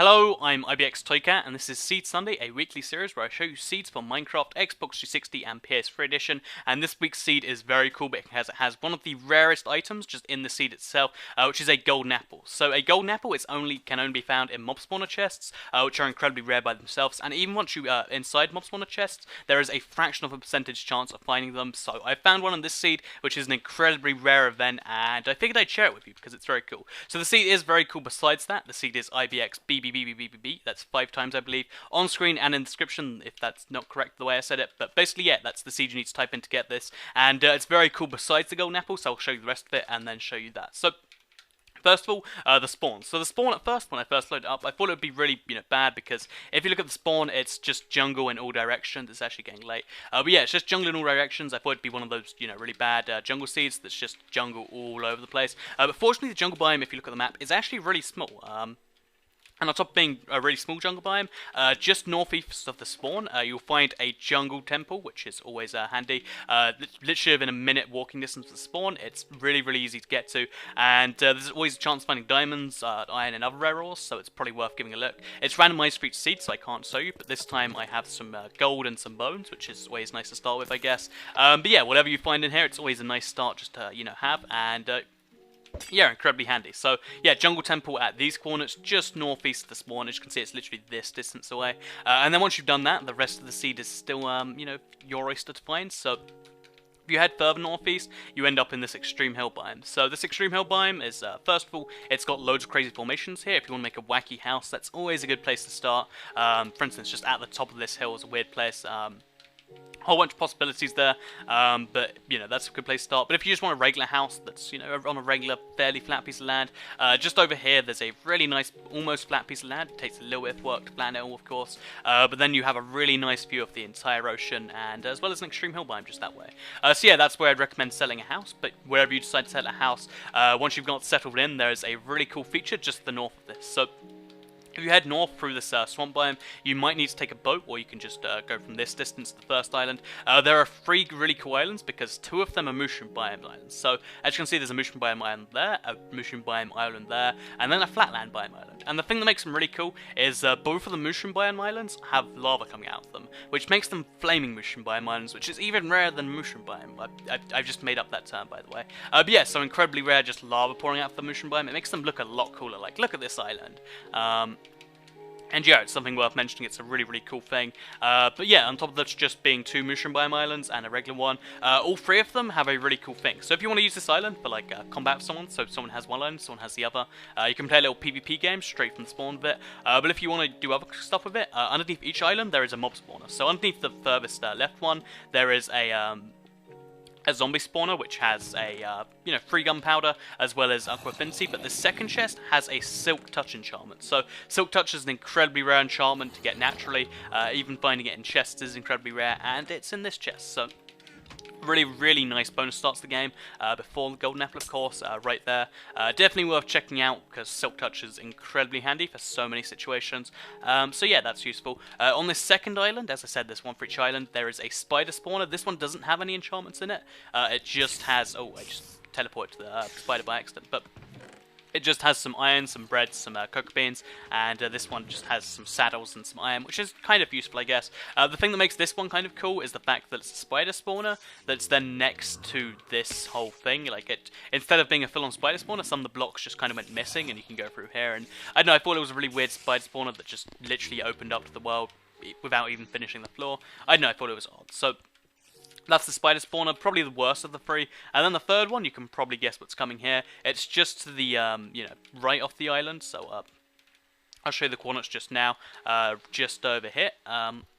Hello, I'm ibxbbbbb, and this is Seed Sunday, a weekly series where I show you seeds for Minecraft, Xbox 360, and PS3 edition. And this week's seed is very cool because it has one of the rarest items just in the seed itself, which is a golden apple. So a golden apple can only be found in mob spawner chests, which are incredibly rare by themselves. And even once you inside mob spawner chests, there is a fraction of a percentage chance of finding them. So I found one in this seed, which is an incredibly rare event, and I figured I'd share it with you because it's very cool. So the seed is very cool. Besides that, the seed is ibxbbbbb. That's 5 times, I believe, on screen and in the description, if that's not correct the way I said it. But basically, yeah, that's the seed you need to type in to get this. And it's very cool besides the golden apple, so I'll show you the rest of it and then show you that. So first of all, the spawn. So the spawn at first, when I first loaded it up, I thought it would be really, bad because if you look at the spawn, it's just jungle in all directions. It's actually getting late. But yeah, it's just jungle in all directions. I thought it'd be one of those, really bad jungle seeds that's just jungle all over the place. But fortunately, the jungle biome, if you look at the map, is actually really small. And on top of being a really small jungle biome, just northeast of the spawn, you'll find a jungle temple, which is always handy. Literally within a minute walking distance of the spawn. It's really, really easy to get to. And there's always a chance of finding diamonds, iron, and other rare ores, so it's probably worth giving a look. It's randomized for each seed, so I can't show you, but this time I have some gold and some bones, which is always nice to start with, I guess. But yeah, whatever you find in here, it's always a nice start just to, have. And yeah, incredibly handy. So, yeah, jungle temple at these corners, just northeast of the spawn. As you can see, it's literally this distance away. And then once you've done that, the rest of the seed is still, your oyster to find. So, if you head further northeast, you end up in this extreme hill biome. So, this extreme hill biome is, first of all, it's got loads of crazy formations here. If you want to make a wacky house, that's always a good place to start. For instance, just at the top of this hill is a weird place. Whole bunch of possibilities there, but that's a good place to start. But if you just want a regular house that's on a regular fairly flat piece of land, just over here there's a really nice almost flat piece of land. It takes a little bit of work to plan it all, of course, but then you have a really nice view of the entire ocean, and as well as an extreme hill biome just that way. So yeah, that's where I'd recommend selling a house. But wherever you decide to sell a house, once you've got settled in, there is a really cool feature just to the north of this. So if you head north through this swamp biome, you might need to take a boat, or you can just go from this distance to the first island. There are 3 really cool islands, because 2 of them are mushroom biome islands. So, as you can see, there's a mushroom biome island there, a mushroom biome island there, and then a flatland biome island. And the thing that makes them really cool is both of the mushroom biome islands have lava coming out of them, which makes them flaming mushroom biome islands, which is even rarer than mushroom biome. I've just made up that term, by the way. But yeah, so incredibly rare, just lava pouring out of the mushroom biome. It makes them look a lot cooler. Like, look at this island. And yeah, it's something worth mentioning. It's a really, really cool thing. But yeah, on top of that, just being 2 mushroom biome islands and a regular one, all 3 of them have a really cool thing. So if you want to use this island for like combat with someone, so someone has one island, someone has the other, you can play a little PvP game straight from the spawn bit. But if you want to do other stuff with it, underneath each island there is a mob spawner. So underneath the furthest left one, there is a zombie spawner, which has a, free gunpowder, as well as aqua affinity, but the second chest has a silk touch enchantment. So, silk touch is an incredibly rare enchantment to get naturally, even finding it in chests is incredibly rare, and it's in this chest, so really, really nice bonus starts the game, before the golden apple, of course, right there. Definitely worth checking out, because silk touch is incredibly handy for so many situations. So yeah, that's useful. On this second island, as I said, there's one for each island, there is a spider spawner. This one doesn't have any enchantments in it. It just has, oh, I just teleported to the spider by accident, but it just has some iron, some bread, some cocoa beans, and this one just has some saddles and some iron, which is kind of useful, I guess. The thing that makes this one kind of cool is the fact that it's a spider spawner that's then next to this whole thing. Like, instead of being a full-on spider spawner, some of the blocks just kind of went missing, and you can go through here. And I don't know, I thought it was a really weird spider spawner that just literally opened up to the world without even finishing the floor. I don't know, I thought it was odd. So that's the spider spawner, probably the worst of the 3. And then the third one, you can probably guess what's coming here. It's just to the, right off the island. So, I'll show you the coordinates just now, just over here.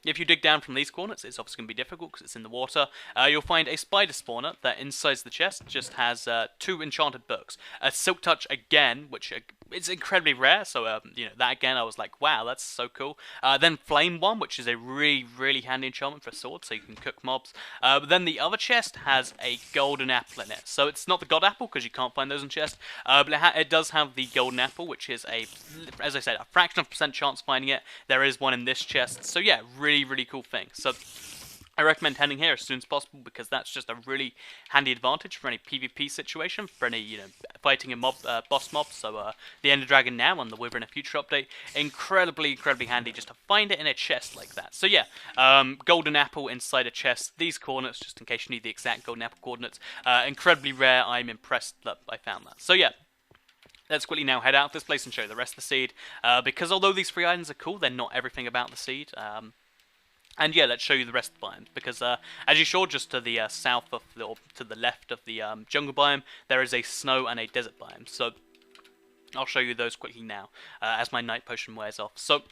If you dig down from these coordinates, it's obviously going to be difficult because it's in the water. You'll find a spider spawner that inside the chest just has 2 enchanted books. A silk touch again, which it's incredibly rare, so that again I was like, wow, that's so cool. Then flame one, which is a really, really handy enchantment for a sword, so you can cook mobs. But then the other chest has a golden apple in it. So it's not the god apple, because you can't find those in chest, but it does have the golden apple, which is as I said, a fraction of a percent chance of finding it. There is one in this chest, so yeah, really, really cool thing. So I recommend heading here as soon as possible because that's just a really handy advantage for any PvP situation, for any, fighting a boss mob. So the Ender Dragon now and the Wither in a future update, incredibly handy just to find it in a chest like that. So yeah, golden apple inside a chest. These coordinates, just in case you need the exact golden apple coordinates, incredibly rare. I'm impressed that I found that. So yeah. Let's quickly now head out of this place and show you the rest of the seed, because although these 3 items are cool, they're not everything about the seed. And yeah, let's show you the rest of the biomes, because as you saw, just to the south of or to the left of the jungle biome, there is a snow and a desert biome. So I'll show you those quickly now, as my night potion wears off. So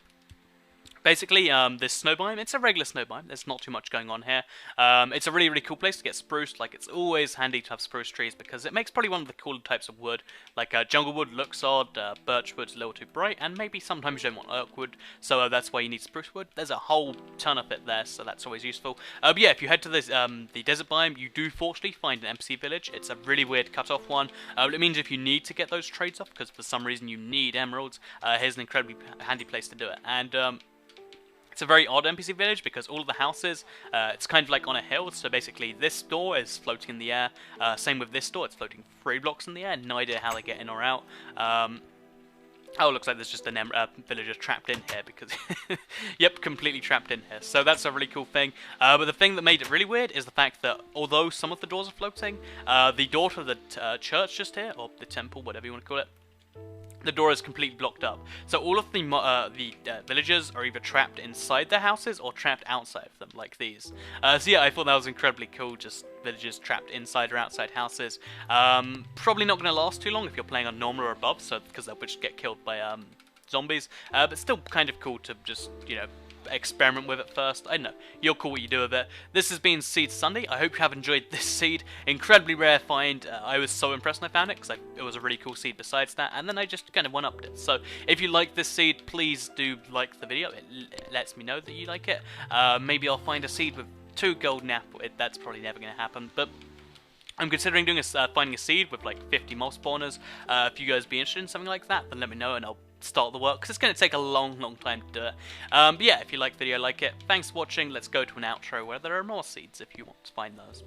basically, this snow biome, it's a regular snow biome. There's not too much going on here. It's a really cool place to get spruce. Like, it's always handy to have spruce trees because it makes probably one of the cooler types of wood. Like, jungle wood looks odd, birch wood's a little too bright, and maybe sometimes you don't want oak wood, so that's why you need spruce wood. There's a whole ton of it there, so that's always useful. But yeah, if you head to this, the desert biome, you do fortunately find an NPC village. It's a really weird cut-off one. It means if you need to get those trades off, because for some reason you need emeralds, here's an incredibly handy place to do it. And it's a very odd NPC village because all of the houses, it's kind of like on a hill, so basically this door is floating in the air, same with this door, it's floating 3 blocks in the air, no idea how they get in or out. Oh, it looks like there's just a villager trapped in here because, yep, completely trapped in here. So that's a really cool thing. But the thing that made it really weird is the fact that although some of the doors are floating, the door to the church just here, or the temple, whatever you want to call it, the door is completely blocked up. So all of the villagers are either trapped inside their houses or trapped outside of them, like these. So yeah, I thought that was incredibly cool, just villagers trapped inside or outside houses. Probably not going to last too long if you're playing on normal or above, so because they'll just get killed by zombies. But still kind of cool to just, experiment with it first. I don't know, you're cool what you do with it. This has been Seed Sunday. I hope you have enjoyed this seed. Incredibly rare find. I was so impressed when I found it because it was a really cool seed besides that, and then I just kind of one-upped it. So if you like this seed, please do like the video. It lets me know that you like it. Maybe I'll find a seed with 2 golden apples. That's probably never going to happen, but I'm considering doing finding a seed with like 50 mob spawners. If you guys be interested in something like that, then let me know and I'll start the work, because it's going to take a long time to do it. But yeah, if you like the video, like it. Thanks for watching. Let's go to an outro where there are more seeds if you want to find those.